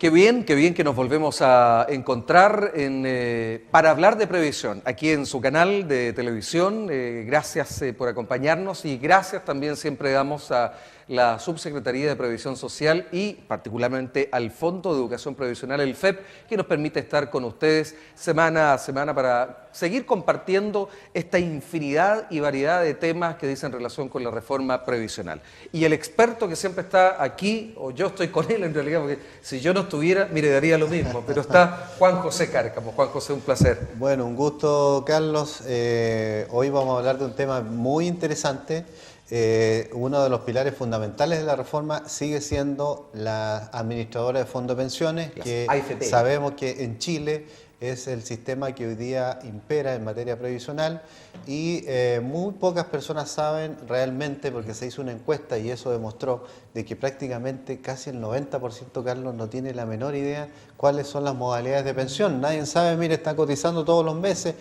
Qué bien que nos volvemos a encontrar para hablar de previsión aquí en su canal de televisión. Gracias por acompañarnos y gracias también siempre damos a la Subsecretaría de Previsión Social y particularmente al Fondo de Educación Previsional, el FEP, que nos permite estar con ustedes semana a semana para seguir compartiendo esta infinidad y variedad de temas que dicen relación con la reforma previsional. Y el experto que siempre está aquí, o yo estoy con él en realidad, porque si yo no estuviera, mire, daría lo mismo, pero está Juan José Cárcamo. Juan José, un placer. Bueno, un gusto, Carlos. Hoy vamos a hablar de un tema muy interesante. Uno de los pilares fundamentales de la reforma sigue siendo la administradora de fondos de pensiones, que AFP. Sabemos que en Chile es el sistema que hoy día impera en materia previsional y muy pocas personas saben realmente, porque se hizo una encuesta y eso demostró de que prácticamente casi el 90%, Carlos, no tiene la menor idea cuáles son las modalidades de pensión. Nadie sabe, mire, está cotizando todos los meses.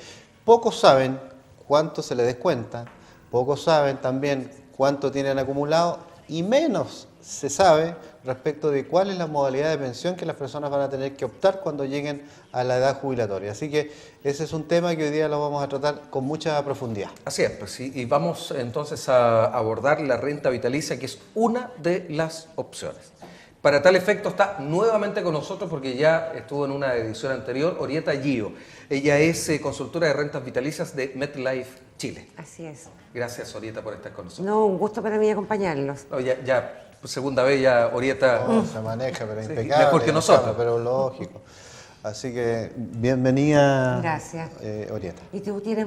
Pocos saben cuánto se le descuenta, pocos saben también cuánto tienen acumulado y menos se sabe respecto de cuál es la modalidad de pensión que las personas van a tener que optar cuando lleguen a la edad jubilatoria. Así que ese es un tema que hoy día lo vamos a tratar con mucha profundidad. Así es, pues, y vamos entonces a abordar la renta vitalicia, que es una de las opciones. Para tal efecto está nuevamente con nosotros, porque ya estuvo en una edición anterior, Orieta Gio. Ella es consultora de rentas vitalicias de MetLife Chile. Así es. Gracias, Orieta, por estar con nosotros. No, un gusto para mí acompañarlos. No, ya segunda vez ya, Orieta. Se maneja, pero sí, impecable. mejor que nosotros. Pero lógico. Así que bienvenida. Gracias. Orieta. Y tú tienes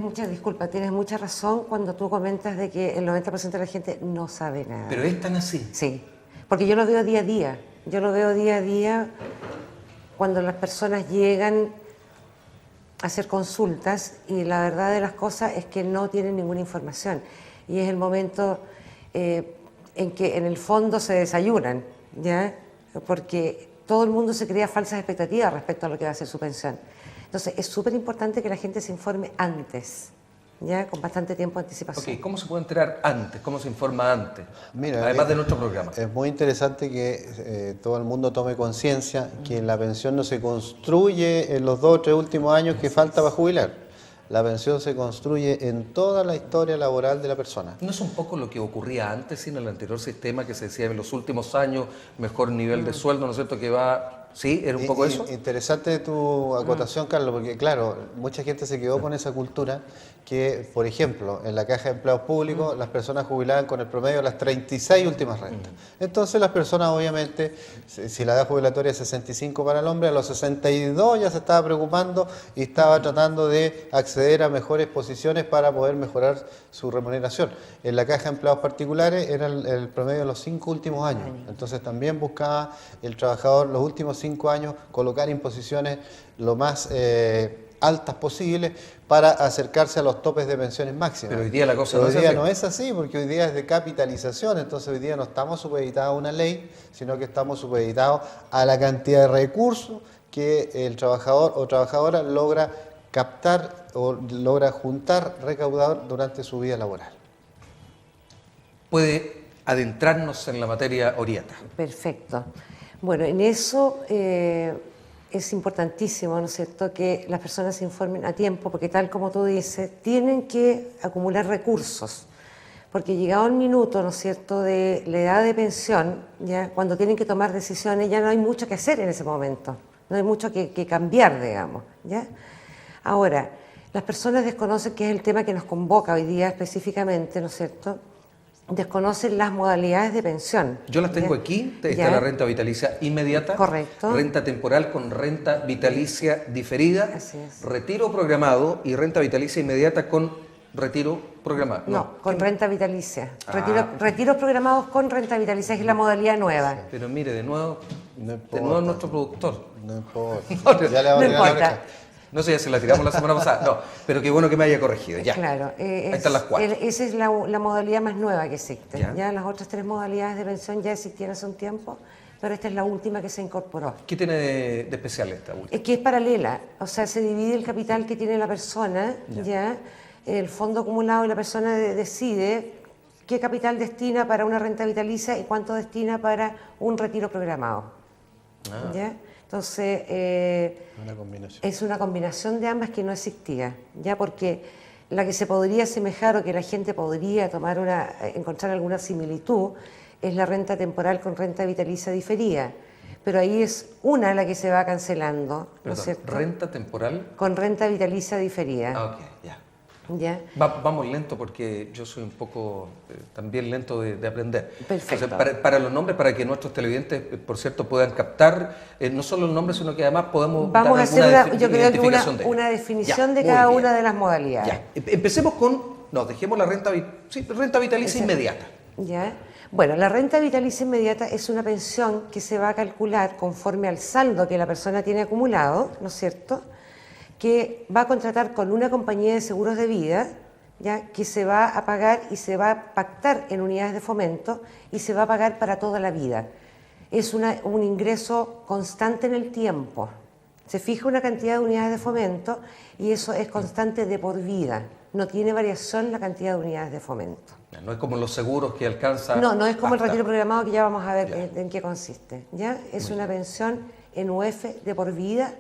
tienes mucha razón cuando tú comentas de que el 90% de la gente no sabe nada. Pero es tan así. Sí, porque yo lo veo día a día. Yo lo veo día a día cuando las personas llegan a hacer consultas y la verdad de las cosas es que no tienen ninguna información. Y es el momento en que en el fondo se desayunan, ¿ya? Porque todo el mundo se crea falsas expectativas respecto a lo que va a ser su pensión. Entonces es súper importante que la gente se informe antes, ¿ya? Con bastante tiempo de anticipación. Ok, ¿cómo se puede enterar antes? ¿Cómo se informa antes? Mira, además de nuestro programa. Es muy interesante que todo el mundo tome conciencia que la pensión no se construye en los 2 o 3 últimos años que falta para jubilar. La pensión se construye en toda la historia laboral de la persona. ¿No es un poco lo que ocurría antes en el anterior sistema que se decía en los últimos años, mejor nivel de sueldo, ¿no es cierto? Que va... ¿Sí? ¿Era un poco eso? Interesante tu acotación, Carlos, porque claro, mucha gente se quedó con esa cultura que, por ejemplo, en la Caja de Empleados Públicos las personas jubilaban con el promedio de las 36 últimas rentas. Entonces las personas, obviamente, si la edad jubilatoria es 65 para el hombre, a los 62 ya se estaba preocupando y estaba tratando de acceder a mejores posiciones para poder mejorar su remuneración. En la Caja de Empleados Particulares era el promedio de los 5 últimos años. Entonces también buscaba el trabajador los últimos 5 años colocar imposiciones lo más altas posibles para acercarse a los topes de pensiones máximas. Pero hoy día la cosa no es así. no es así, porque hoy día es de capitalización, entonces hoy día no estamos supeditados a una ley, sino que estamos supeditados a la cantidad de recursos que el trabajador o trabajadora logra captar o logra juntar, recaudar durante su vida laboral. Puede adentrarnos en la materia, Orieta. Perfecto. Bueno, en eso es importantísimo, ¿no es cierto?, que las personas se informen a tiempo, porque tal como tú dices, tienen que acumular recursos, porque llegado el minuto, ¿no es cierto?, de la edad de pensión, ya cuando tienen que tomar decisiones, ya no hay mucho que hacer en ese momento, no hay mucho que cambiar, digamos, ¿ya? Ahora, las personas desconocen, que es el tema que nos convoca hoy día específicamente, ¿no es cierto?, desconocen las modalidades de pensión. Yo las tengo aquí, está la renta vitalicia inmediata, correcto, renta temporal con renta vitalicia diferida, así es, retiro programado y renta vitalicia inmediata con retiro programado. No, con renta vitalicia. Retiros programados con renta vitalicia, es la modalidad nueva. Pero mire, de nuevo nuestro productor. No importa. Ya le no importa. No sé, ya se la tiramos la semana pasada. No, pero qué bueno que me haya corregido. Ya. Claro. Ahí están las 4. Esa es la modalidad más nueva que existe. Ya las otras 3 modalidades de pensión ya existían hace un tiempo, pero esta es la última que se incorporó. ¿Qué tiene de especial esta última? Es que es paralela. O sea, se divide el capital que tiene la persona, ya el fondo acumulado, y la persona decide qué capital destina para una renta vitalicia y cuánto destina para un retiro programado. ¿Ya? Entonces, Una combinación. es una combinación de ambas que no existía, ya porque la que se podría asemejar o que la gente podría encontrar alguna similitud es la renta temporal con renta vitalicia diferida, pero ahí es una la que se va cancelando, ¿no es Perdón, cierto? renta temporal. Con renta vitalicia diferida. Ah, ok, ya. ¿Ya? Vamos lento porque yo soy un poco también lento de aprender. Perfecto. Entonces, para los nombres, para que nuestros televidentes, por cierto, puedan captar no solo el nombre, sino que además podemos Vamos a dar hacer alguna yo creo que identificación de una ello. definición Ya, de muy cada bien. una de las modalidades. Ya. Empecemos dejemos la renta vitalicia inmediata. ¿Ya? Bueno, la renta vitalicia inmediata es una pensión que se va a calcular conforme al saldo que la persona tiene acumulado, ¿no es cierto?, que va a contratar con una compañía de seguros de vida, ¿ya?, que se va a pagar y se va a pactar en unidades de fomento y se va a pagar para toda la vida. Es un ingreso constante en el tiempo. Se fija una cantidad de unidades de fomento y eso es constante de por vida. No tiene variación la cantidad de unidades de fomento. No es como los seguros que alcanza. No es como el hasta- retiro programado que ya vamos a ver Ya. en qué consiste. ¿Ya? Es una pensión en UF de por vida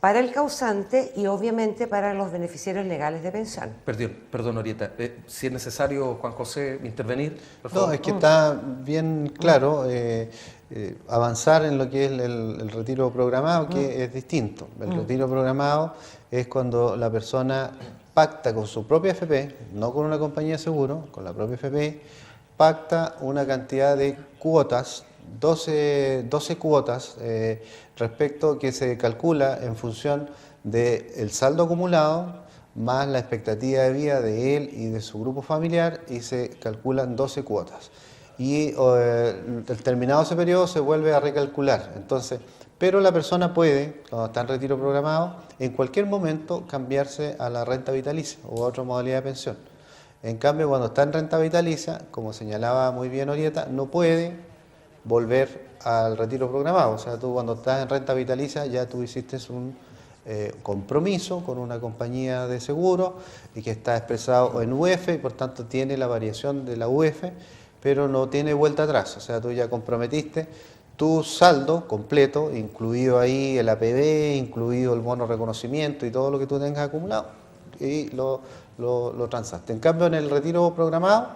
para el causante y obviamente para los beneficiarios legales de pensión. Perdón, Orieta. Si es necesario, Juan José, intervenir, por No, favor. es que está bien claro avanzar en lo que es el retiro programado, que es distinto. El retiro programado es cuando la persona pacta con su propia FP, no con una compañía de seguro, con la propia FP, pacta una cantidad de cuotas, 12 cuotas, respecto que se calcula en función del saldo acumulado más la expectativa de vida de él y de su grupo familiar, y se calculan 12 cuotas. Y el terminado ese periodo se vuelve a recalcular. Entonces, pero la persona puede, cuando está en retiro programado, en cualquier momento cambiarse a la renta vitalicia o a otra modalidad de pensión. En cambio, cuando está en renta vitalicia, como señalaba muy bien Orieta, no puede volver al retiro programado. O sea, tú cuando estás en renta vitalicia ya tú hiciste un compromiso con una compañía de seguro y que está expresado en UF y por tanto tiene la variación de la UF, pero no tiene vuelta atrás. O sea, tú ya comprometiste tu saldo completo, incluido ahí el APB, incluido el bono reconocimiento y todo lo que tú tengas acumulado, y lo transaste. En cambio, en el retiro programado,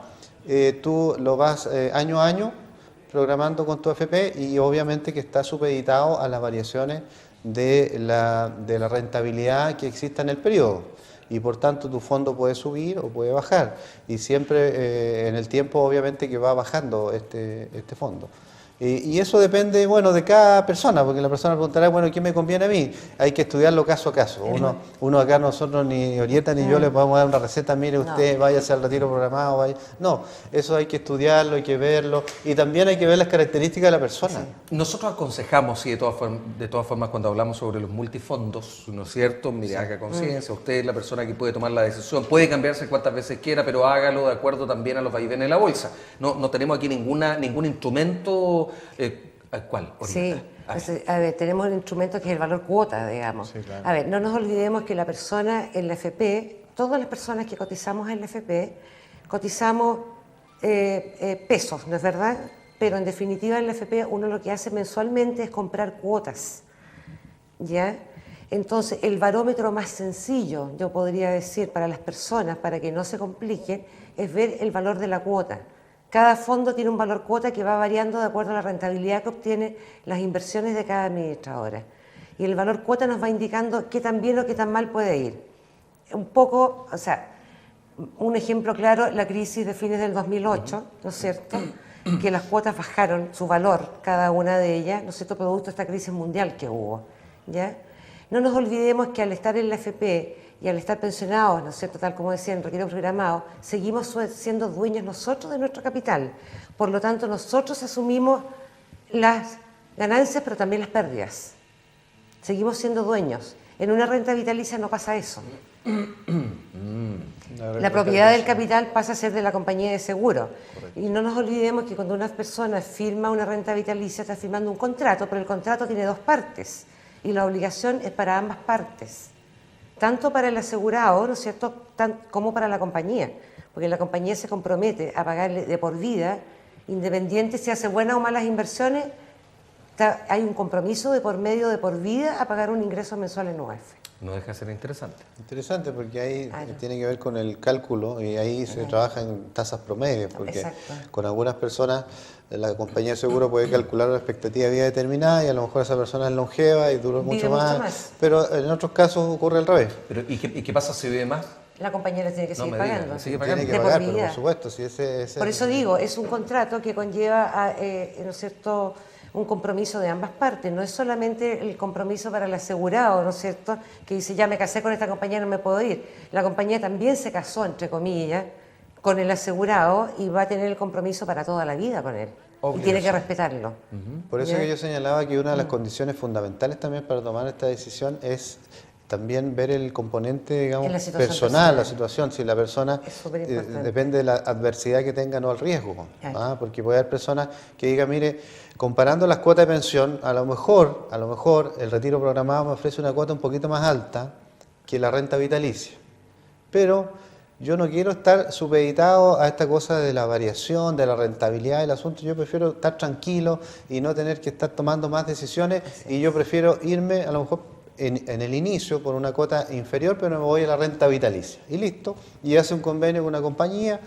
tú lo vas año a año programando con tu FP y obviamente que está supeditado a las variaciones de la rentabilidad que exista en el periodo. Y por tanto tu fondo puede subir o puede bajar. Y siempre en el tiempo obviamente que va bajando este fondo. Y eso depende, bueno, de cada persona, porque la persona preguntará, bueno, ¿qué me conviene a mí? Hay que estudiarlo caso a caso. Uno acá, nosotros, ni Orieta ni yo le podemos dar una receta, mire usted, váyase al retiro programado, vaya. No, eso hay que estudiarlo, hay que verlo, y también hay que ver las características de la persona. Sí. Nosotros aconsejamos, sí, de todas formas, cuando hablamos sobre los multifondos, ¿no es cierto? Mire, haga conciencia, usted es la persona que puede tomar la decisión, puede cambiarse cuantas veces quiera, pero hágalo de acuerdo también a los vaivenes de la bolsa. No tenemos aquí ningún instrumento. ¿Cuál? Sí, a ver, tenemos un instrumento que es el valor cuota, digamos. Sí, claro. A ver, no nos olvidemos que la persona en la FP, todas las personas que cotizamos en la FP, cotizamos pesos, ¿no es verdad? Pero en definitiva en la FP uno lo que hace mensualmente es comprar cuotas, ¿ya? Entonces, el barómetro más sencillo, yo podría decir, para las personas, para que no se compliquen, es ver el valor de la cuota. Cada fondo tiene un valor cuota que va variando de acuerdo a la rentabilidad que obtiene las inversiones de cada administradora. Y el valor cuota nos va indicando qué tan bien o qué tan mal puede ir. Un poco, o sea, un ejemplo claro, la crisis de fines del 2008, ¿no es cierto?, que las cuotas bajaron su valor, cada una de ellas, ¿no es cierto?, producto de esta crisis mundial que hubo, ¿ya? No nos olvidemos que al estar en la FP y al estar pensionados, ¿no es cierto?, tal como decía en retiro programado, seguimos siendo dueños nosotros de nuestro capital. Por lo tanto, nosotros asumimos las ganancias, pero también las pérdidas. Seguimos siendo dueños. En una renta vitalicia no pasa eso. La propiedad del capital pasa a ser de la compañía de seguro. Correcto. Y no nos olvidemos que cuando una persona firma una renta vitalicia está firmando un contrato, pero el contrato tiene dos partes y la obligación es para ambas partes, tanto para el asegurado, ¿no es cierto?, como para la compañía, porque la compañía se compromete a pagarle de por vida, independiente si hace buenas o malas inversiones, hay un compromiso de por medio, de por vida, a pagar un ingreso mensual en UEF. No deja de ser interesante. Interesante porque ahí Claro. tiene que ver con el cálculo y ahí se trabaja en tasas promedio, porque Exacto. con algunas personas la compañía de seguro puede calcular una expectativa de vida determinada y a lo mejor esa persona es longeva y duró Vive mucho mucho más, más. pero en otros casos ocurre al revés. Pero, ¿y qué pasa si vive más? La compañía les tiene que No seguir me diga, pagando. le sigue pagando. Tiene que De por pagar, pero vida. por supuesto, si ese Por eso digo, es un contrato que conlleva, ¿no es cierto?, un compromiso de ambas partes. No es solamente el compromiso para el asegurado, ¿no es cierto?, que dice, ya me casé con esta compañía, no me puedo ir. La compañía también se casó, entre comillas, con el asegurado y va a tener el compromiso para toda la vida con él. Obvio, Y tiene que sí. respetarlo. Por eso ¿Ya? que yo señalaba que una de las condiciones fundamentales también para tomar esta decisión es también ver el componente, digamos, En la situación personal, la personal. situación, si la persona Es súper importante. depende de la adversidad que tenga, no el riesgo. Claro. ¿Ah? Porque puede haber personas que digan, mire, comparando las cuotas de pensión, a lo mejor el retiro programado me ofrece una cuota un poquito más alta que la renta vitalicia. Pero yo no quiero estar supeditado a esta cosa de la variación, de la rentabilidad del asunto. Yo prefiero estar tranquilo y no tener que estar tomando más decisiones. Y yo prefiero irme, a lo mejor en el inicio, por una cuota inferior, pero me voy a la renta vitalicia. Y listo. Y hace un convenio con una compañía,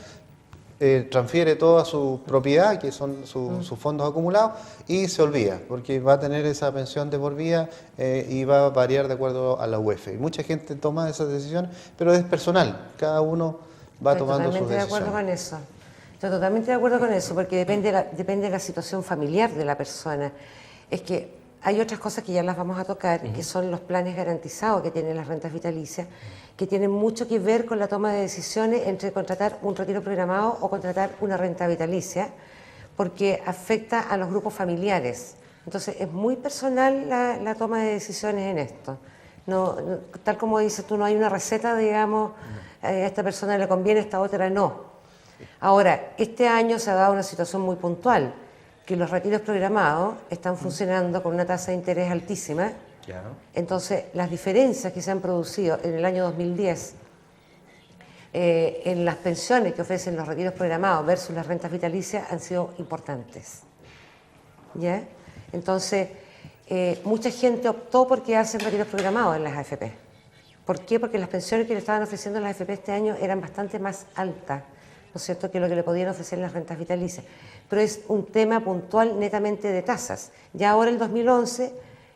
transfiere toda su propiedad, que son sus fondos acumulados, y se olvida, porque va a tener esa pensión de por vida y va a variar de acuerdo a la UEF. Y mucha gente toma esas decisiones, pero es personal, cada uno va Estoy tomando sus totalmente de acuerdo con decisiones. eso. Estoy totalmente de acuerdo con eso, porque depende de la situación familiar de la persona. Es que hay otras cosas que ya las vamos a tocar, que son los planes garantizados que tienen las rentas vitalicias, que tienen mucho que ver con la toma de decisiones entre contratar un retiro programado o contratar una renta vitalicia, porque afecta a los grupos familiares. Entonces, es muy personal la toma de decisiones en esto. Tal como dices tú, no hay una receta, digamos, a esta persona le conviene, a esta otra no. Ahora, este año se ha dado una situación muy puntual, que los retiros programados están funcionando con una tasa de interés altísima. Ya. Entonces, las diferencias que se han producido en el año 2010 en las pensiones que ofrecen los retiros programados versus las rentas vitalicias han sido importantes. ¿Ya? Entonces, mucha gente optó por quedarse en retiros programados en las AFP. ¿Por qué? Porque las pensiones que le estaban ofreciendo las AFP este año eran bastante más altas, ¿no es cierto?, que lo que le podían ofrecer las rentas vitalicias. Pero es un tema puntual netamente de tasas. Ya ahora, el 2011,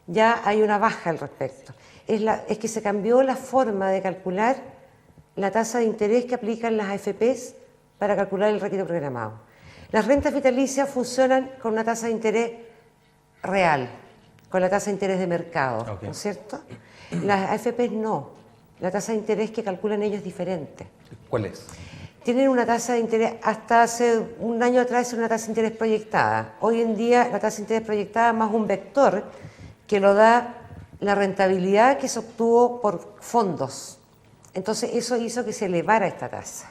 ya hay una baja al respecto. Es que se cambió la forma de calcular la tasa de interés que aplican las AFPs para calcular el retiro programado. Las rentas vitalicias funcionan con una tasa de interés real, con la tasa de interés de mercado, Ok. ¿no es cierto? Las AFPs no. La tasa de interés que calculan ellos es diferente. ¿Cuál es? Tienen una tasa de interés, hasta hace un año atrás era una tasa de interés proyectada. Hoy en día la tasa de interés proyectada es más un vector que lo da la rentabilidad que se obtuvo por fondos. Entonces eso hizo que se elevara esta tasa.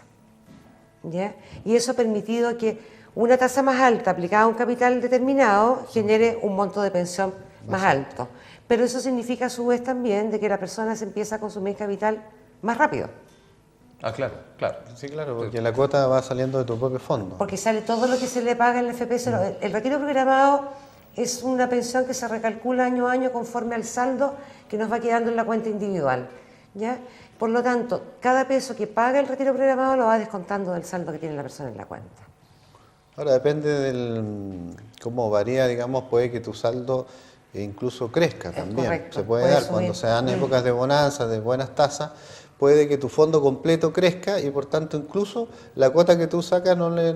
¿Ya? Y eso ha permitido que una tasa más alta aplicada a un capital determinado genere un monto de pensión más alto. Pero eso significa a su vez también de que la persona se empieza a consumir capital más rápido. Ah, claro, claro. Sí, claro, porque la cuota va saliendo de tu propio fondo. Porque sale todo lo que se le paga en la FP. El retiro programado es una pensión que se recalcula año a año conforme al saldo que nos va quedando en la cuenta individual. ¿Ya? Por lo tanto, cada peso que paga el retiro programado lo va descontando del saldo que tiene la persona en la cuenta. Ahora depende del cómo varía, digamos, puede que tu saldo incluso crezca también. correcto, Se puede puede dar subir. cuando se dan épocas de bonanza, de buenas tasas, puede que tu fondo completo crezca y por tanto incluso la cuota que tú sacas no le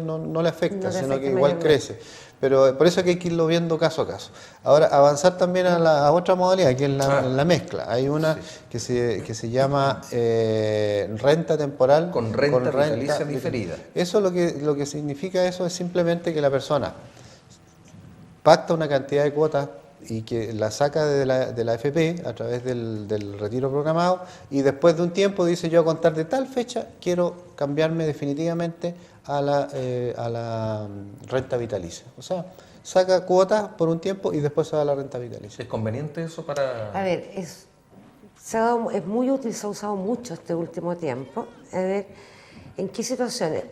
afecta, No te sino afecta que igual mayormente. crece. Pero por eso hay que irlo viendo caso a caso. Ahora, avanzar también a otra modalidad, que es la mezcla. Hay una que se llama renta temporal Con renta vitalicia diferida. Eso lo que significa eso es simplemente que la persona pacta una cantidad de cuotas y que la saca de la AFP a través del retiro programado y después de un tiempo dice yo a contar de tal fecha quiero cambiarme definitivamente a la renta vitalicia. O sea, saca cuotas por un tiempo y después se va a la renta vitalicia. ¿Es conveniente eso para...? A ver, es muy útil, se ha usado mucho este último tiempo. A ver, ¿en qué situaciones?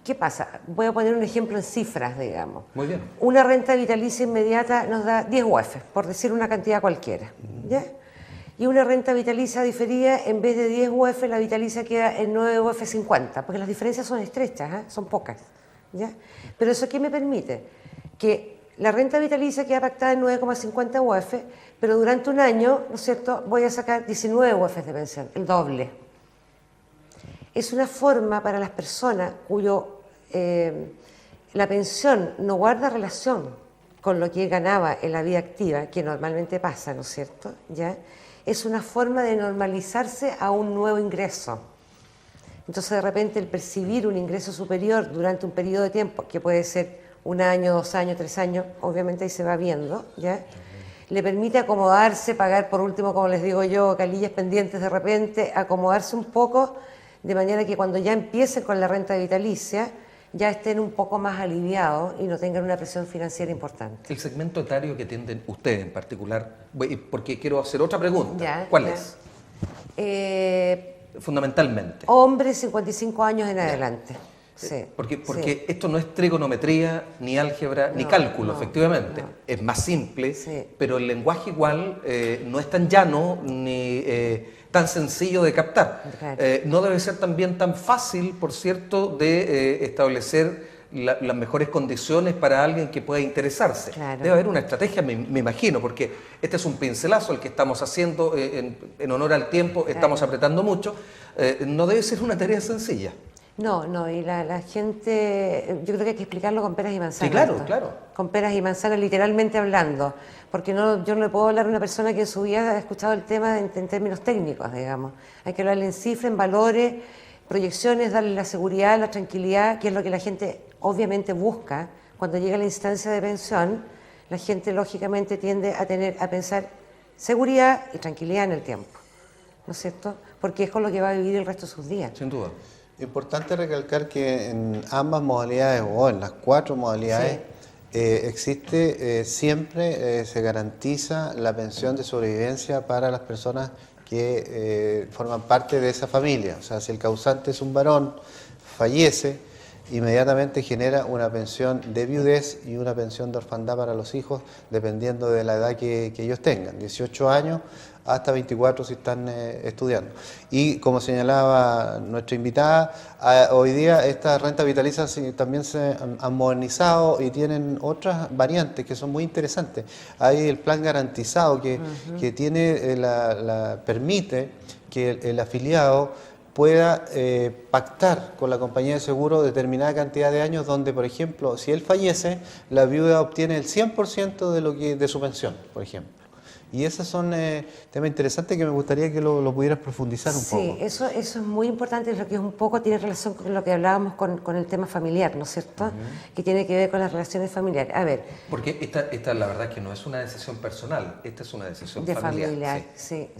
¿qué pasa? Voy a poner un ejemplo en cifras, digamos. Muy bien. Una renta vitalicia inmediata nos da 10 UF, por decir una cantidad cualquiera, ¿ya? Y una renta vitalicia diferida, en vez de 10 UF, la vitalicia queda en 9 UF 50, porque las diferencias son estrechas, ¿eh? Son pocas, ¿ya? Pero ¿eso qué me permite? Que la renta vitalicia queda pactada en 9,50 UF, pero durante un año, ¿no es cierto?, voy a sacar 19 UF de pensión, el doble. Es una forma para las personas la pensión no guarda relación con lo que ganaba en la vida activa, que normalmente pasa, ¿no es cierto?, ¿ya? Es una forma de normalizarse a un nuevo ingreso. Entonces, de repente, el percibir un ingreso superior durante un periodo de tiempo, que puede ser 1 año, 2 años, 3 años, obviamente ahí se va viendo, ¿ya? Le permite acomodarse, pagar por último, como les digo yo, calillas pendientes de repente, acomodarse un poco, de manera que cuando ya empiecen con la renta vitalicia, ya estén un poco más aliviados y no tengan una presión financiera importante. El segmento etario que tienden ustedes en particular, porque quiero hacer otra pregunta. Ya, ¿Cuál ya. es? Fundamentalmente. Hombres 55 años en adelante. Sí, Porque sí. esto no es trigonometría, ni álgebra, ni cálculo, efectivamente. no. Es más simple, Sí. pero el lenguaje igual no es tan llano ni tan sencillo de captar. Claro. No debe ser también tan fácil, por cierto, de establecer las mejores condiciones para alguien que pueda interesarse. Claro. Debe haber una estrategia, me imagino, porque este es un pincelazo el que estamos haciendo en honor al tiempo, estamos apretando mucho. No debe ser una tarea sencilla. No, y la gente, yo creo que hay que explicarlo con peras y manzanas. Sí, claro, esto. claro. Con peras y manzanas, literalmente hablando. Porque yo no le puedo hablar a una persona que en su vida ha escuchado el tema en términos técnicos, digamos. Hay que hablarle en cifras, en valores, proyecciones, darle la seguridad, la tranquilidad, que es lo que la gente obviamente busca. Cuando llega a la instancia de pensión, la gente lógicamente tiende a pensar seguridad y tranquilidad en el tiempo, ¿no es cierto? Porque es con lo que va a vivir el resto de sus días. Sin duda. Importante recalcar que en ambas modalidades o en las 4 modalidades existe siempre, se garantiza la pensión de sobrevivencia para las personas que forman parte de esa familia. O sea, si el causante es un varón, fallece, inmediatamente genera una pensión de viudez y una pensión de orfandad para los hijos, dependiendo de la edad que ellos tengan, 18 años hasta 24 si están estudiando. Y como señalaba nuestra invitada, hoy día estas rentas vitalicias también se han modernizado y tienen otras variantes que son muy interesantes. Hay el plan garantizado que tiene permite que el afiliado pueda pactar con la compañía de seguro determinada cantidad de años donde, por ejemplo, si él fallece, la viuda obtiene el 100% de su pensión, por ejemplo. Y esos son temas interesantes que me gustaría que lo pudieras profundizar un poco. Sí, eso es muy importante, lo que es un poco tiene relación con lo que hablábamos con el tema familiar, ¿no es cierto? Que tiene que ver con las relaciones familiares. A ver. Porque esta la verdad es que no es una decisión personal, esta es una decisión De familiar, sí.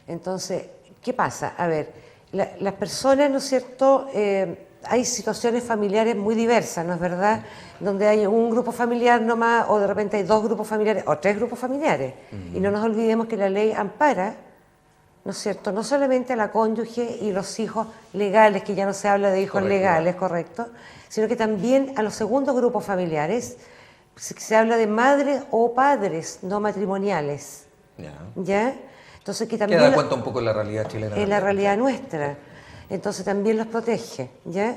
Entonces, ¿qué pasa? A ver, las personas, ¿no es cierto? Hay situaciones familiares muy diversas, ¿no es verdad? Donde hay un grupo familiar nomás, o de repente hay 2 grupos familiares, o 3 grupos familiares. Y no nos olvidemos que la ley ampara, ¿no es cierto?, no solamente a la cónyuge y los hijos legales, que ya no se habla de hijos legales, correcto, sino que también a los segundos grupos familiares se habla de madres o padres no matrimoniales. ¿Ya? Entonces, que también da cuenta un poco de la realidad chilena. Es la realidad nuestra. Entonces también los protege, ¿ya?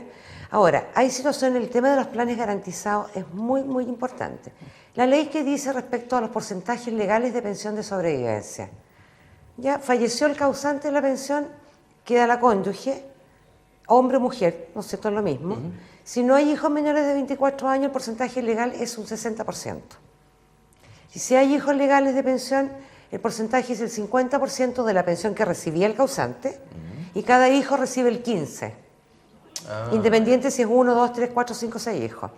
Ahora, hay situaciones, el tema de los planes garantizados es muy, muy importante. La ley que dice respecto a los porcentajes legales de pensión de sobrevivencia. Ya falleció el causante de la pensión, queda la cónyuge, hombre o mujer, ¿no es cierto? Es lo mismo. Si no hay hijos menores de 24 años, el porcentaje legal es un 60%. Si hay hijos legales de pensión, el porcentaje es el 50% de la pensión que recibía el causante y cada hijo recibe el 15%. Independiente si es 1, 2, 3, 4, 5, 6 hijos.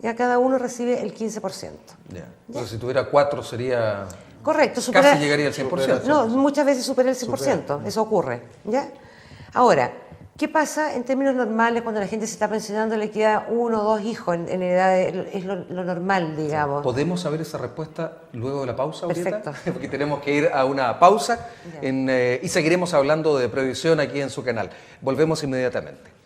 Ya cada uno recibe el 15%. Entonces, si tuviera 4 sería... Correcto. Casi llegaría al 100%. No, muchas veces supera el 100%. Eso ocurre. ¿Ya? Ahora, ¿qué pasa en términos normales cuando la gente se está pensionando, le queda 1 o 2 hijos en edad, es lo normal, digamos? ¿Podemos saber esa respuesta luego de la pausa ahorita? Perfecto. Porque tenemos que ir a una pausa y seguiremos hablando de previsión aquí en su canal. Volvemos inmediatamente.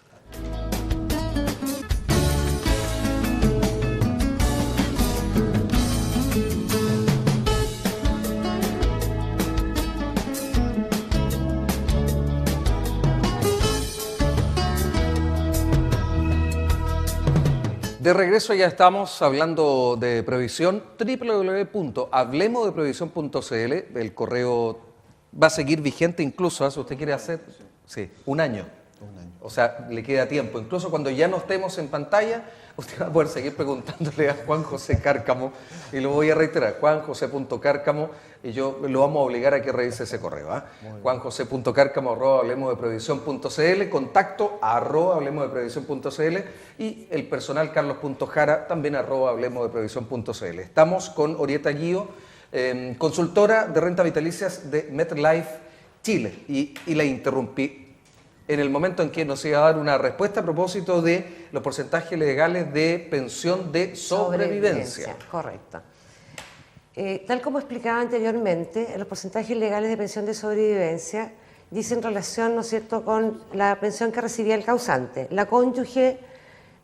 De regreso ya estamos hablando de previsión. www.hablemosdeprevisión.cl. El correo va a seguir vigente incluso, si usted quiere hacer, sí, un año. O sea, le queda tiempo. Incluso cuando ya no estemos en pantalla, usted va a poder seguir preguntándole a Juan José Cárcamo, y lo voy a reiterar, juanjosé.cárcamo, y yo lo vamos a obligar a que revise ese correo. juanjosé.cárcamo@hablemosdeprevisión.cl, contacto @hablemosdeprevisión.cl, y el personal carlos.jara también @hablemosdeprevisión.cl. Estamos con Orieta Guío, consultora de renta vitalicias de MetLife Chile, y la interrumpí en el momento en que nos iba a dar una respuesta a propósito de los porcentajes legales de pensión de sobrevivencia. Correcto. Tal como explicaba anteriormente, los porcentajes legales de pensión de sobrevivencia dicen relación, ¿no es cierto?, con la pensión que recibía el causante. La cónyuge,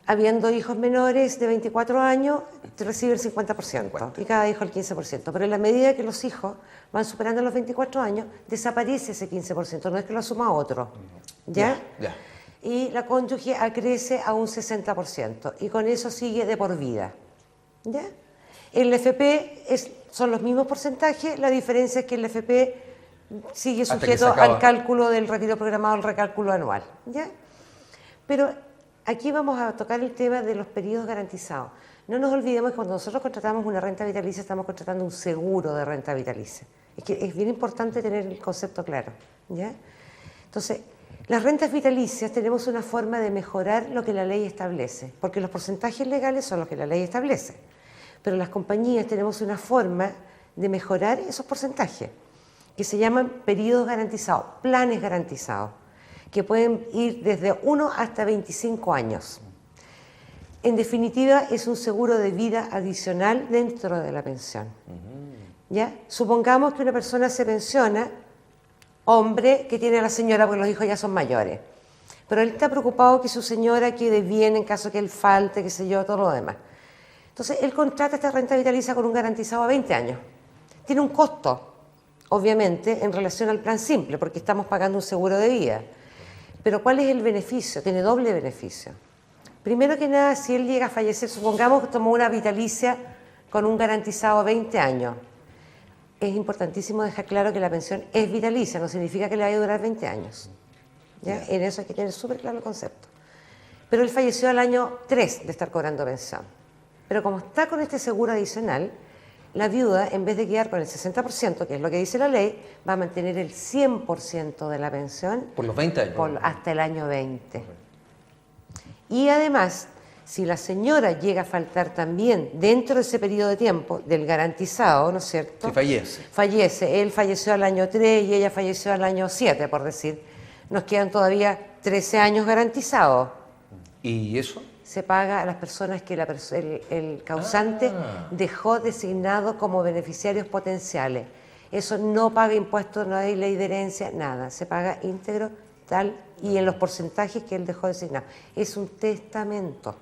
habiendo hijos menores de 24 años, recibe el 50% y cada hijo el 15%. Pero en la medida que los hijos van superando los 24 años, desaparece ese 15%, no es que lo asuma otro. ¿Ya? Ya. Y la cónyuge crece a un 60% y con eso sigue de por vida. ¿Ya? El FP son los mismos porcentajes, la diferencia es que el FP sigue sujeto al cálculo del retiro programado, el recálculo anual. ¿Ya? Pero aquí vamos a tocar el tema de los periodos garantizados. No nos olvidemos que cuando nosotros contratamos una renta vitalicia estamos contratando un seguro de renta vitalicia. Es que es bien importante tener el concepto claro. ¿Ya? Entonces, las rentas vitalicias tenemos una forma de mejorar lo que la ley establece, porque los porcentajes legales son los que la ley establece, pero las compañías tenemos una forma de mejorar esos porcentajes, que se llaman periodos garantizados, planes garantizados, que pueden ir desde 1 hasta 25 años. En definitiva, es un seguro de vida adicional dentro de la pensión. ¿Ya? Supongamos que una persona se pensiona, hombre que tiene a la señora porque los hijos ya son mayores, pero él está preocupado que su señora quede bien en caso que él falte, qué sé yo, todo lo demás. Entonces, él contrata esta renta vitalicia con un garantizado a 20 años. Tiene un costo, obviamente, en relación al plan simple, porque estamos pagando un seguro de vida. Pero ¿cuál es el beneficio? Tiene doble beneficio. Primero que nada, si él llega a fallecer, supongamos que tomó una vitalicia con un garantizado a 20 años. Es importantísimo dejar claro que la pensión es vitalicia, no significa que le vaya a durar 20 años. ¿Ya? En eso hay que tener súper claro el concepto. Pero él falleció al año 3 de estar cobrando pensión. Pero como está con este seguro adicional, la viuda, en vez de quedar con el 60%, que es lo que dice la ley, va a mantener el 100% de la pensión. Por los 20 años. Hasta el año 20. Y además, si la señora llega a faltar también dentro de ese periodo de tiempo del garantizado, ¿no es cierto? Si fallece. Fallece. Él falleció al año 3 y ella falleció al año 7, por decir. Nos quedan todavía 13 años garantizados. ¿Y eso? Se paga a las personas que el causante dejó designado como beneficiarios potenciales. Eso no paga impuestos, no hay ley de herencia, nada. Se paga íntegro, tal, y en los porcentajes que él dejó designado. Es un testamento.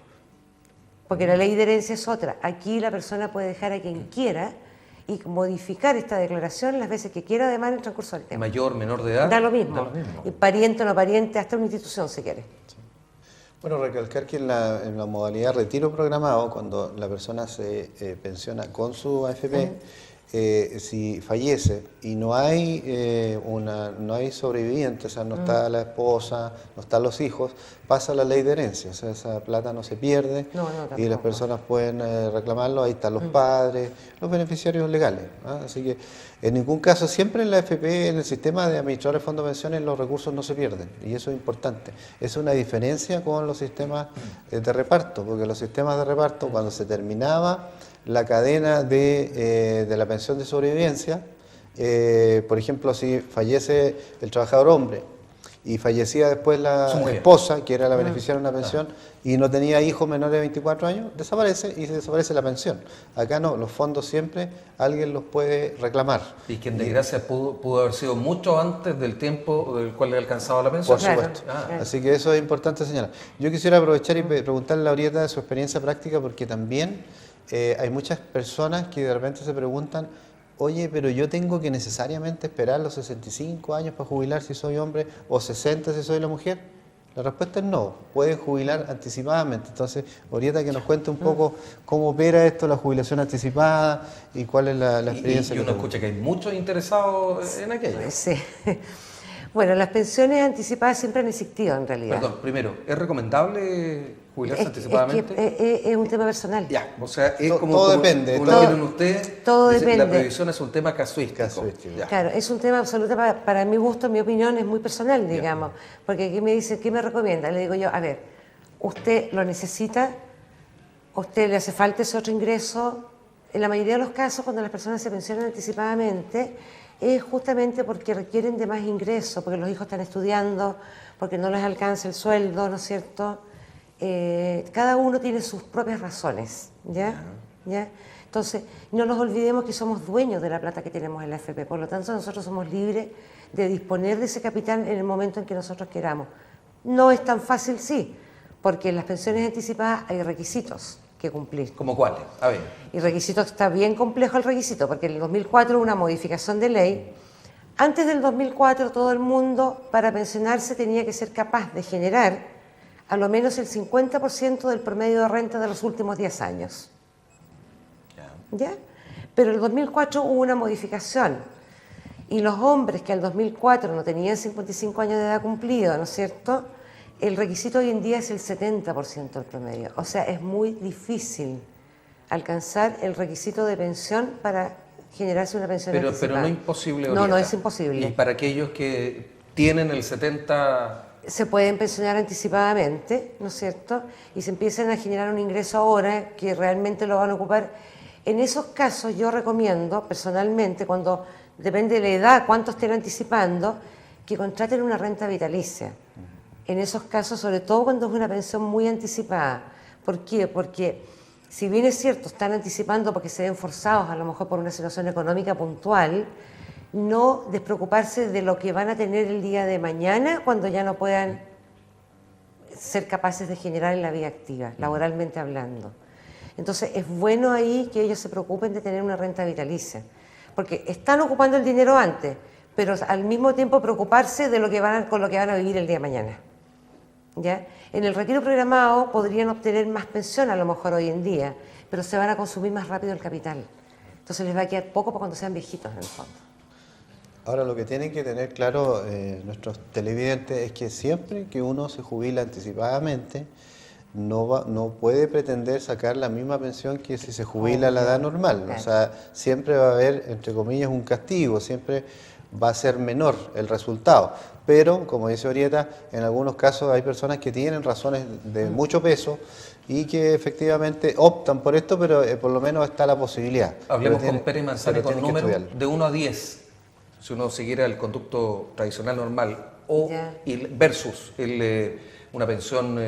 Porque la ley de herencia es otra. Aquí la persona puede dejar a quien quiera y modificar esta declaración las veces que quiera, además, en el transcurso del tiempo. Mayor, menor de edad. Da lo mismo. Y pariente o no pariente, hasta una institución si quiere. Bueno, recalcar que en la modalidad retiro programado, cuando la persona se pensiona con su AFP, si fallece y no hay sobreviviente, o sea, no está la esposa, no están los hijos, pasa la ley de herencia, o sea, esa plata no se pierde y las personas pueden reclamarlo, ahí están los padres, los beneficiarios legales, ¿no? Así que en ningún caso, siempre en la AFP, en el sistema de administradores de fondos de pensiones, los recursos no se pierden, y eso es importante. Es una diferencia con los sistemas de reparto, porque los sistemas de reparto, cuando se terminaba la cadena de la pensión de sobrevivencia, por ejemplo, si fallece el trabajador hombre y fallecía después la esposa, que era la beneficiaria de una pensión, y no tenía hijos menores de 24 años, desaparece y desaparece la pensión. Acá no, los fondos siempre alguien los puede reclamar. Y que en desgracia pudo haber sido mucho antes del tiempo del cual le alcanzaba la pensión. Por supuesto. Así que eso es importante señalar. Yo quisiera aprovechar y preguntarle a Laurieta de su experiencia práctica, porque también hay muchas personas que de repente se preguntan: oye, pero yo tengo que necesariamente esperar los 65 años para jubilar si soy hombre, o 60 si soy la mujer. La respuesta es no, pueden jubilar anticipadamente. Entonces, Orieta, que nos cuente un poco cómo opera esto, la jubilación anticipada y cuál es la experiencia. Y uno escucha que hay muchos interesados en aquello. Sí. Bueno, las pensiones anticipadas siempre han existido en realidad. Perdón, primero, ¿es recomendable jubilarse anticipadamente? Es un tema personal. Ya, o sea, es todo depende. Como lo tienen ustedes, todo depende. La previsión es un tema casuístico. Ya. Claro, es un tema absoluto para mi gusto, mi opinión es muy personal, digamos. Porque aquí me dice, ¿qué me recomienda? Le digo yo, a ver, ¿usted lo necesita? ¿A usted le hace falta ese otro ingreso? En la mayoría de los casos, cuando las personas se pensionan anticipadamente, es justamente porque requieren de más ingresos, porque los hijos están estudiando, porque no les alcanza el sueldo, ¿no es cierto? Cada uno tiene sus propias razones, ¿ya? Entonces, no nos olvidemos que somos dueños de la plata que tenemos en la AFP, por lo tanto nosotros somos libres de disponer de ese capital en el momento en que nosotros queramos. No es tan fácil, sí, porque en las pensiones anticipadas hay requisitos que cumplir. ¿Cómo cuáles? A ver. Y requisito, está bien complejo el requisito, porque en el 2004 hubo una modificación de ley. Antes del 2004 todo el mundo para pensionarse tenía que ser capaz de generar a lo menos el 50% del promedio de renta de los últimos 10 años. ¿Ya? Pero en el 2004 hubo una modificación y los hombres que al 2004 no tenían 55 años de edad cumplido, ¿no es cierto?, el requisito hoy en día es el 70% del promedio. O sea, es muy difícil alcanzar el requisito de pensión para generarse una pensión anticipada. Pero no es imposible. No, no es imposible. Y para aquellos que tienen el 70... Se pueden pensionar anticipadamente, ¿no es cierto? Y se empiezan a generar un ingreso ahora que realmente lo van a ocupar. En esos casos yo recomiendo personalmente, cuando depende de la edad, cuánto estén anticipando, que contraten una renta vitalicia. En esos casos, sobre todo cuando es una pensión muy anticipada. ¿Por qué? Porque si bien es cierto, están anticipando porque se ven forzados, a lo mejor por una situación económica puntual, no despreocuparse de lo que van a tener el día de mañana cuando ya no puedan ser capaces de generar en la vida activa, laboralmente hablando. Entonces, es bueno ahí que ellos se preocupen de tener una renta vitalicia, porque están ocupando el dinero antes, pero al mismo tiempo preocuparse de lo que con lo que van a vivir el día de mañana. ¿Ya? En el retiro programado podrían obtener más pensión a lo mejor hoy en día, pero se van a consumir más rápido el capital. Entonces les va a quedar poco para cuando sean viejitos en el fondo. Ahora lo que tienen que tener claro nuestros televidentes es que siempre que uno se jubila anticipadamente, no puede pretender sacar la misma pensión que si se jubila a la edad normal. Claro. O sea, siempre va a haber, entre comillas, un castigo, siempre va a ser menor el resultado. Pero, como dice Orieta, en algunos casos hay personas que tienen razones de mucho peso y que efectivamente optan por esto, pero por lo menos está la posibilidad. Hablemos con Pérez Manzano con números de 1 a 10, si uno siguiera el conducto tradicional normal, o versus una pensión...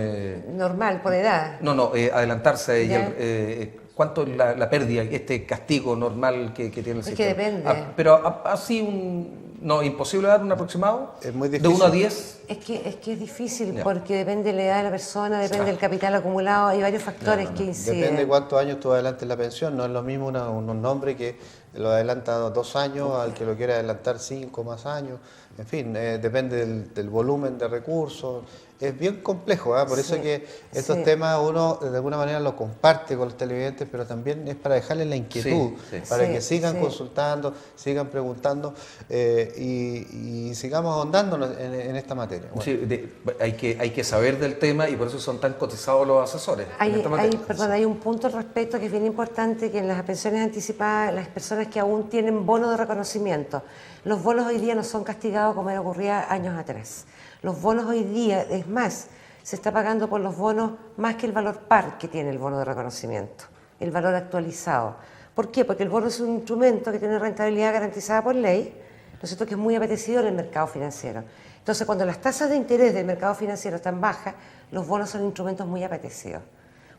normal, por edad. No, adelantarse. ¿Cuánto es la pérdida, este castigo normal que tiene el sistema? Es que depende. Pero así no, imposible dar un aproximado. Es muy difícil. ¿De 1 a 10? Es que es difícil porque depende de la edad de la persona, depende del capital acumulado, hay varios factores que inciden. Depende de cuántos años tú adelantes la pensión, no es lo mismo un hombre que lo adelanta 2 años al que lo quiere adelantar 5 más años. En fin, depende del volumen de recursos. Es bien complejo, por eso es que estos temas uno de alguna manera lo comparte con los televidentes, pero también es para dejarles la inquietud, para que sigan consultando, sigan preguntando y sigamos ahondándonos en esta materia. Bueno. Sí, hay que saber del tema y por eso son tan cotizados los asesores. Hay un punto al respecto que es bien importante, que en las pensiones anticipadas, las personas que aún tienen bono de reconocimiento, los bonos hoy día no son castigados como ocurría años atrás. Los bonos hoy día, es más, se está pagando por los bonos más que el valor par que tiene el bono de reconocimiento, el valor actualizado. ¿Por qué? Porque el bono es un instrumento que tiene rentabilidad garantizada por ley, ¿no es cierto?, que es muy apetecido en el mercado financiero. Entonces, cuando las tasas de interés del mercado financiero están bajas, los bonos son instrumentos muy apetecidos.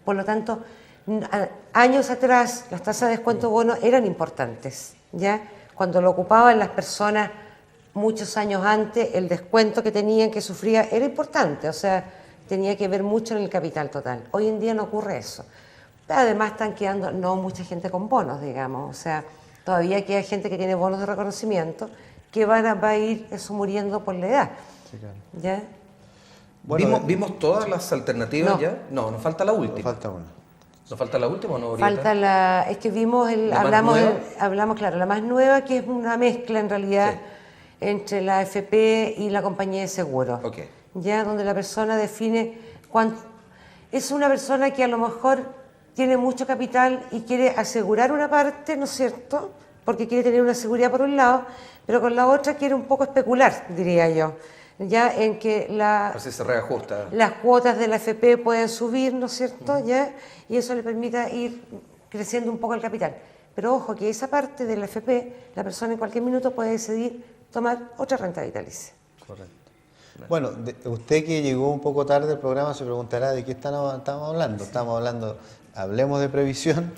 Por lo tanto, años atrás, las tasas de descuento bono eran importantes, ¿ya? Cuando lo ocupaban las personas muchos años antes, el descuento que tenían, que sufría, era importante, o sea, tenía que ver mucho en el capital total. Hoy en día no ocurre eso. Además están quedando no mucha gente con bonos, digamos, o sea, todavía queda gente que tiene bonos de reconocimiento que va a ir eso muriendo por la edad. Sí, claro. ¿Ya? Bueno, ¿Vimos todas las alternativas No. ya? No, nos falta la nos última. falta una. ¿Nos falta la última o no, Orieta? Falta es que vimos, ¿La más nueva? hablamos, claro, la más nueva, que es una mezcla en realidad entre la AFP y la compañía de seguros. Ok. Ya donde la persona define cuánto. Es una persona que a lo mejor tiene mucho capital y quiere asegurar una parte, ¿no es cierto? Porque quiere tener una seguridad por un lado, pero con la otra quiere un poco especular, diría yo. Ya en que Así se reajusta. las cuotas de la AFP pueden subir, ¿no es cierto? ¿Ya? Y eso le permita ir creciendo un poco el capital. Pero ojo que esa parte de la AFP, la persona en cualquier minuto puede decidir tomar otra renta vitalicia. Correcto. Bueno, usted que llegó un poco tarde al programa se preguntará de qué estamos hablando. Estamos hablando, hablemos de previsión,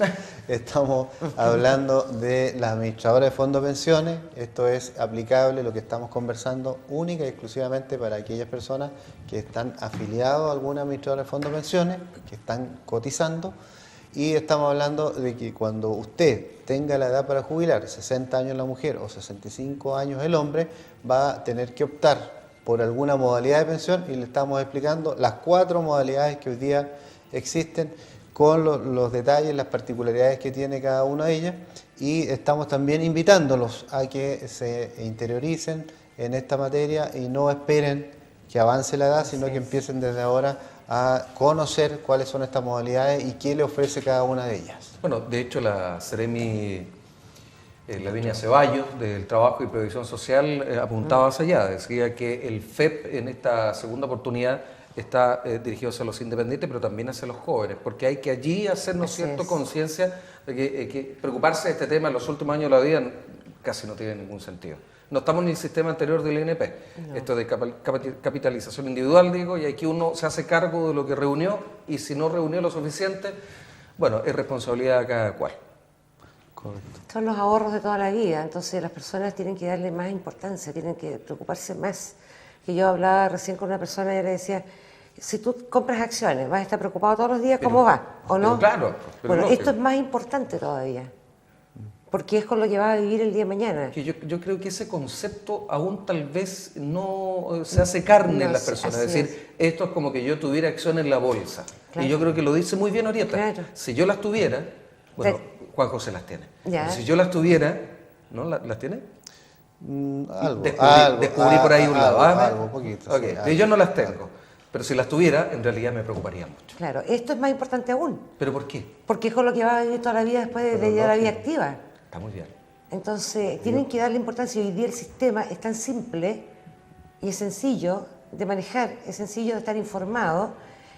estamos hablando de las administradoras de fondos de pensiones. Esto es aplicable, lo que estamos conversando, única y exclusivamente para aquellas personas que están afiliados a alguna administradora de fondos de pensiones, que están cotizando. Y estamos hablando de que cuando usted tenga la edad para jubilar, 60 años la mujer o 65 años el hombre, va a tener que optar por alguna modalidad de pensión y le estamos explicando las 4 modalidades que hoy día existen con los detalles, las particularidades que tiene cada una de ellas, y estamos también invitándolos a que se interioricen en esta materia y no esperen que avance la edad, sino que empiecen desde ahora a conocer cuáles son estas modalidades y qué le ofrece cada una de ellas. Bueno, de hecho la Seremi Lavinia Ceballos del Trabajo y Previsión Social apuntaba hacia allá, decía que el FEP en esta segunda oportunidad está dirigido hacia los independientes, pero también hacia los jóvenes, porque hay que allí hacer, ¿no es cierto?, conciencia de que preocuparse de este tema en los últimos años de la vida casi no tiene ningún sentido. No estamos en el sistema anterior del INP, esto de capitalización individual, digo, y aquí uno se hace cargo de lo que reunió, y si no reunió lo suficiente, bueno, es responsabilidad de cada cual. Correcto. Son los ahorros de toda la vida, entonces las personas tienen que darle más importancia, tienen que preocuparse más. Que yo hablaba recién con una persona y le decía, si tú compras acciones, ¿vas a estar preocupado todos los días cómo va o no? Claro. Bueno, esto es más importante todavía, porque es con lo que va a vivir el día de mañana. Que yo creo que ese concepto aún tal vez no se hace carne en las personas. Es decir, esto es como que yo tuviera acciones en la bolsa. Claro. Y yo creo que lo dice muy bien Orieta. Claro. Si yo las tuviera, bueno, Juan José las tiene. Ya. Si yo las tuviera, ¿no? ¿Las tiene? Descubrí por ahí un lado. Algo, poquito. Okay. Sí, Yo no las tengo. Pero si las tuviera, en realidad me preocuparía mucho. Claro, esto es más importante aún, ¿Pero por qué? porque es con lo que va a vivir toda la vida después de la vida activa. Está muy bien. Entonces, tienen que darle importancia. Hoy día el sistema es tan simple y es sencillo de manejar, es sencillo de estar informado,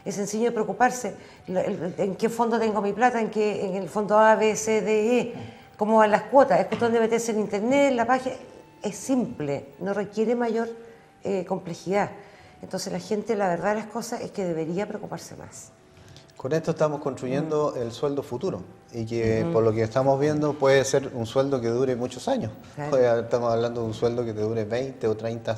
es sencillo de preocuparse. ¿En qué fondo tengo mi plata? En el fondo A, B, C, D, E. ¿Cómo van las cuotas? Es cuestión de meterse en internet, en la página. Es simple, no requiere mayor complejidad. Entonces, la gente, la verdad de las cosas es que debería preocuparse más. Con esto estamos construyendo el sueldo futuro y que por lo que estamos viendo puede ser un sueldo que dure muchos años. Claro. Estamos hablando de un sueldo que te dure 20 o 30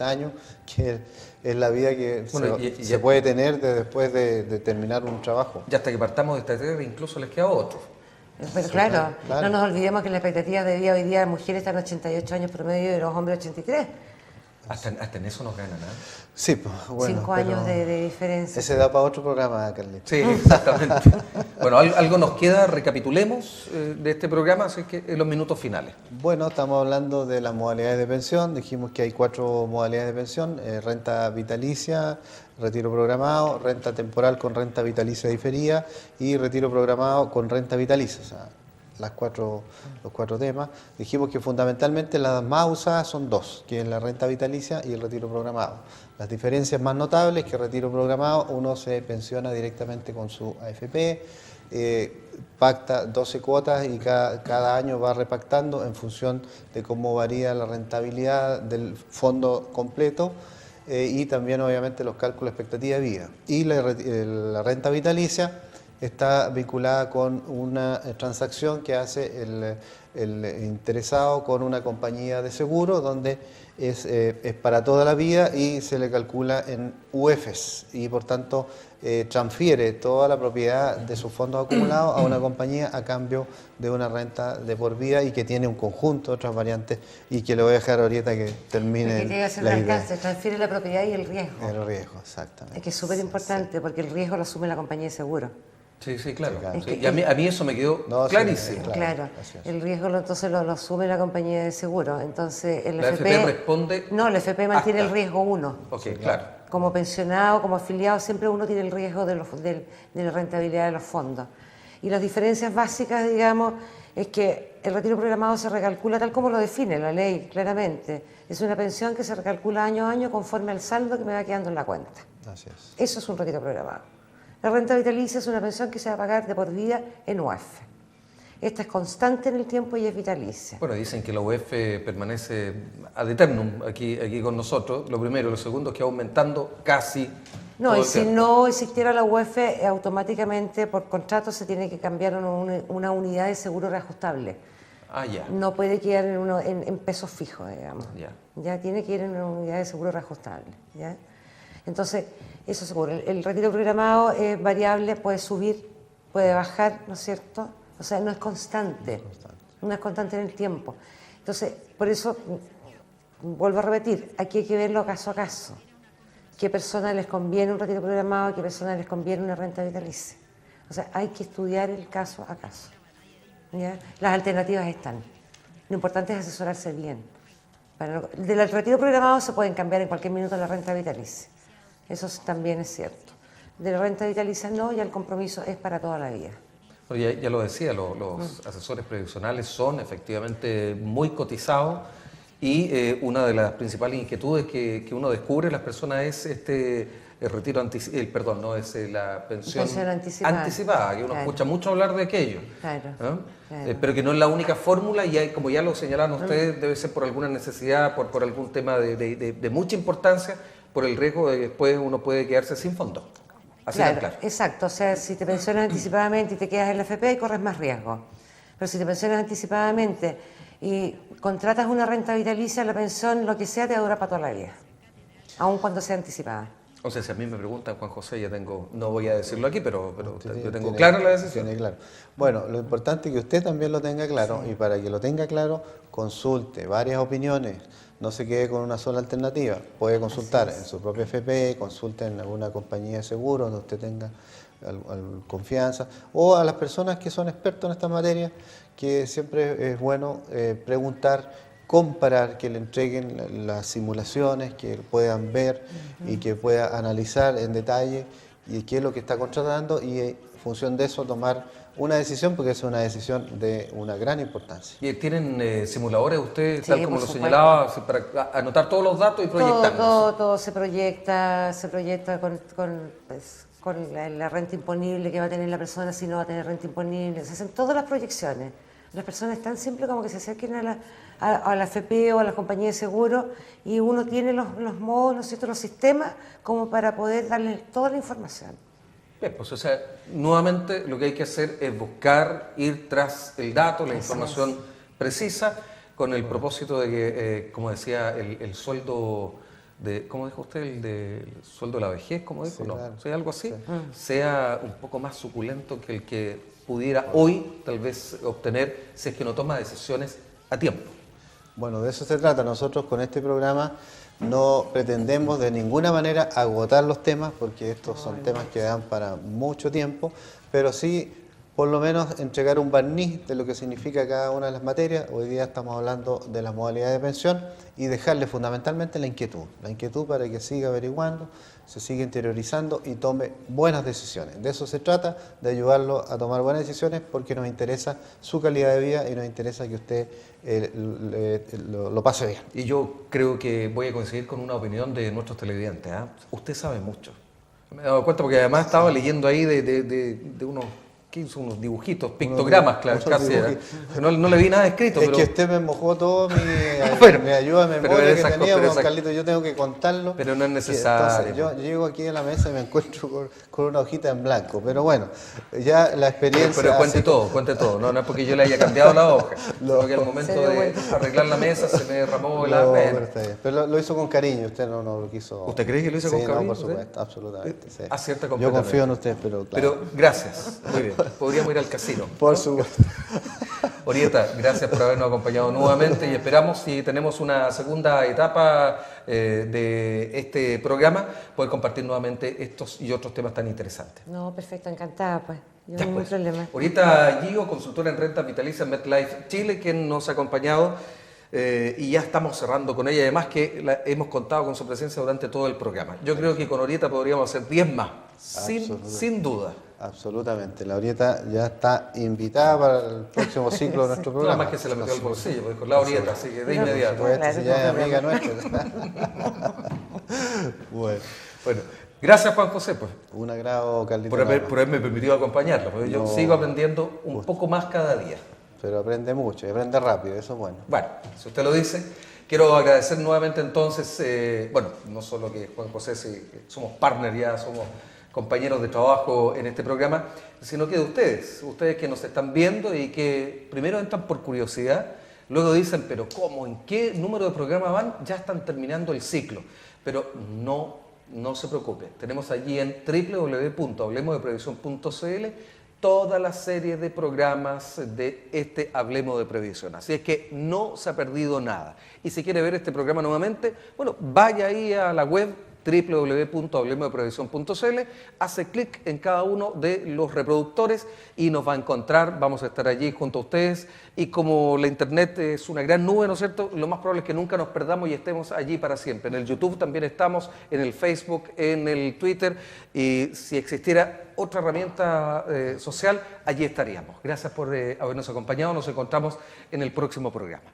años, que es la vida que Bueno, se puede tener después de terminar un trabajo. Y hasta que partamos de esta tierra incluso les queda otro. Pero claro, claro. no nos olvidemos que la expectativa de vida hoy día de mujeres está en 88 años promedio y de los hombres 83. Hasta en eso no gana nada. Sí, pues, bueno. 5 años pero de diferencia. ese da para otro programa, Carlita. Sí, exactamente. Bueno, algo nos queda, recapitulemos de este programa, así que en los minutos finales. Bueno, estamos hablando de las modalidades de pensión. Dijimos que hay 4 modalidades de pensión: renta vitalicia, retiro programado, renta temporal con renta vitalicia diferida y retiro programado con renta vitalicia. O sea, los 4 temas. Dijimos que fundamentalmente las más usadas son 2, que es la renta vitalicia y el retiro programado. Las diferencias más notables es que retiro programado uno se pensiona directamente con su AFP, pacta 12 cuotas y cada año va repactando en función de cómo varía la rentabilidad del fondo completo y también obviamente los cálculos de expectativa de vida. Y la renta vitalicia está vinculada con una transacción que hace el interesado con una compañía de seguro donde es para toda la vida y se le calcula en UEFs y por tanto transfiere toda la propiedad de sus fondos acumulados a una compañía a cambio de una renta de por vida y que tiene un conjunto de otras variantes y que le voy a dejar ahorita que termine que llega a ser la el idea. alcance, transfiere la propiedad y el riesgo. El riesgo, exactamente. Es que es súper importante porque el riesgo lo asume la compañía de seguro. Sí, sí, claro. Sí, claro. Sí, y a mí eso me quedó No, sí, clarísimo. Claro, así es. el riesgo entonces lo asume la compañía de seguro. Entonces el La FP responde No, la FP mantiene hasta. el riesgo uno. Ok, claro. Como pensionado, como afiliado, siempre uno tiene el riesgo de la rentabilidad de los fondos. Y las diferencias básicas, digamos, es que el retiro programado se recalcula tal como lo define la ley, claramente. Es una pensión que se recalcula año a año conforme al saldo que me va quedando en la cuenta. Así es. Eso es un retiro programado. La renta vitalicia es una pensión que se va a pagar de por vida en UEF. Esta es constante en el tiempo y es vitalicia. Bueno, dicen que la UEF permanece ad eternum aquí con nosotros. Lo primero. Lo segundo es que va aumentando casi No, todo y el si tiempo. no existiera la UEF, automáticamente por contrato se tiene que cambiar a una unidad de seguro reajustable. Ah, ya. No puede quedar en pesos fijos, digamos. Ya. Ya tiene que ir en una unidad de seguro reajustable. ¿Ya? Entonces, eso seguro. El retiro programado es variable, puede subir, puede bajar, ¿no es cierto? O sea, no es constante. No es constante en el tiempo. Entonces, por eso, vuelvo a repetir, aquí hay que verlo caso a caso. ¿Qué personas les conviene un retiro programado? ¿Qué personas les conviene una renta vitalicia? O sea, hay que estudiar el caso a caso. ¿Ya? Las alternativas están. Lo importante es asesorarse bien. Del retiro programado se pueden cambiar en cualquier minuto la renta vitalicia. Eso también es cierto. De la renta vitalicia no, ya el compromiso es para toda la vida. Bueno, ya lo decía, los asesores previsionales son efectivamente muy cotizados y una de las principales inquietudes que uno descubre en las personas es el retiro anticipado, la pensión anticipada, que uno escucha mucho hablar de aquello. Claro, ¿no? claro. Pero que no es la única fórmula y como ya lo señalaron ustedes, debe ser por alguna necesidad, por algún tema de mucha importancia, por el riesgo de que después uno puede quedarse sin fondos. Así Claro, tan claro. exacto. O sea, si te pensionas anticipadamente y te quedas en la FP, corres más riesgo. Pero si te pensionas anticipadamente y contratas una renta vitalicia, la pensión, lo que sea, te dura para toda la vida, aun cuando sea anticipada. O sea, si a mí me preguntan, Juan José, ya tengo, no voy a decirlo aquí, pero yo tengo Tiene- clara la decisión. tiene claro. Bueno, lo importante es que usted también lo tenga claro y para que lo tenga claro, consulte varias opiniones, no se quede con una sola alternativa. Puede consultar en su propia FP, consulte en alguna compañía de seguros donde usted tenga confianza o a las personas que son expertos en esta materia, que siempre es bueno preguntar, comparar, que le entreguen las simulaciones, que puedan ver y que pueda analizar en detalle y qué es lo que está contratando y en función de eso tomar una decisión, porque es una decisión de una gran importancia. ¿Y tienen simuladores ustedes, Sí, tal como por lo supuesto. señalaba, así, para anotar todos los datos y proyectarlos? Todo se proyecta con la renta imponible que va a tener la persona, si no va a tener renta imponible. Se hacen todas las proyecciones. Las personas están siempre como que se acerquen a la FP o a la compañía de seguro y uno tiene los modos, ¿no es cierto?, los sistemas como para poder darles toda la información. Bien, pues, o sea, nuevamente lo que hay que hacer es buscar, ir tras el dato, la Eso información precisa, con el propósito de que, como decía, el sueldo de, ¿cómo dijo usted? El sueldo de la vejez, ¿cómo dijo? Sí, No, claro. ¿sí, algo así? Sea un poco más suculento que el que pudiera hoy tal vez obtener si es que no toma decisiones a tiempo. Bueno, de eso se trata. Nosotros con este programa no pretendemos de ninguna manera agotar los temas, porque estos son temas que dan para mucho tiempo, pero sí por lo menos entregar un barniz de lo que significa cada una de las materias. Hoy día estamos hablando de las modalidades de pensión y dejarle fundamentalmente la inquietud para que siga averiguando, se siga interiorizando y tome buenas decisiones. De eso se trata, de ayudarlo a tomar buenas decisiones, porque nos interesa su calidad de vida y nos interesa que usted lo pase bien. Y yo creo que voy a coincidir con una opinión de nuestros televidentes. Usted sabe mucho. Me he dado cuenta porque además estaba leyendo ahí de unos que hizo unos dibujitos, pictogramas, claro, unos casi era. dibujitos. No le vi nada escrito, Es pero... que usted me mojó todo Pero- mi ayuda de pero memoria que esas tenía, cosas- don Carlito, yo tengo que contarlo. Pero no es Que, necesario. entonces, yo llego aquí a la mesa y me encuentro con una hojita en blanco, pero bueno, ya la experiencia... Pero cuente todo, no es porque yo le haya cambiado la hoja, Lo- sino que al momento Se dio de vuelta. arreglar la mesa se me derramó No, la... pero Bueno. está bien. Pero lo hizo con cariño, usted no lo quiso... ¿Usted cree que lo hizo con Sí, cariño, no, por usted? supuesto, absolutamente. Sí. Acierta Yo completamente. confío en usted, pero claro. Pero gracias, muy bien, podríamos ir al casino. Por supuesto. Orieta, gracias por habernos acompañado nuevamente y esperamos, si tenemos una segunda etapa de este programa, poder compartir nuevamente estos y otros temas tan interesantes. No, perfecto, encantada, pues. Yo no Ya, hay ningún pues. problema. Ahorita Gio, consultora en renta vitalicia en MetLife Chile, quien nos ha acompañado y ya estamos cerrando con ella. Además que hemos contado con su presencia durante todo el programa. Yo creo que con Orieta podríamos hacer 10 más, sin duda. Absolutamente. La Orieta ya está invitada para el próximo ciclo de nuestro Nada programa. más que se la metió al bolsillo, pues dijo la Orieta, así que de Claro, inmediato. Pues Claro, esta ya es no amiga nuestra. Bueno, Bueno, gracias Juan José, pues. un agrado, Carlito. Por haberme permitido acompañarlo, porque yo No. sigo aprendiendo un poco más cada día. Pero aprende mucho y aprende rápido, eso es bueno. Bueno, si usted lo dice, quiero agradecer nuevamente entonces, bueno, no solo que Juan José, que somos partners ya, somos compañeros de trabajo en este programa, sino que de ustedes que nos están viendo y que primero entran por curiosidad, luego dicen, pero ¿cómo? ¿En qué número de programas van? Ya están terminando el ciclo. Pero no se preocupe, tenemos allí en www.hablemosdeprevisión.cl toda la serie de programas de este Hablemos de Previsión. Así es que no se ha perdido nada. Y si quiere ver este programa nuevamente, bueno, vaya ahí a la web www.hablemosdeprevisión.cl, hace clic en cada uno de los reproductores y nos va a encontrar, vamos a estar allí junto a ustedes y como la internet es una gran nube, ¿no es cierto? Lo más probable es que nunca nos perdamos y estemos allí para siempre. En el YouTube también estamos, en el Facebook, en el Twitter y si existiera otra herramienta social, allí estaríamos. Gracias por habernos acompañado, nos encontramos en el próximo programa.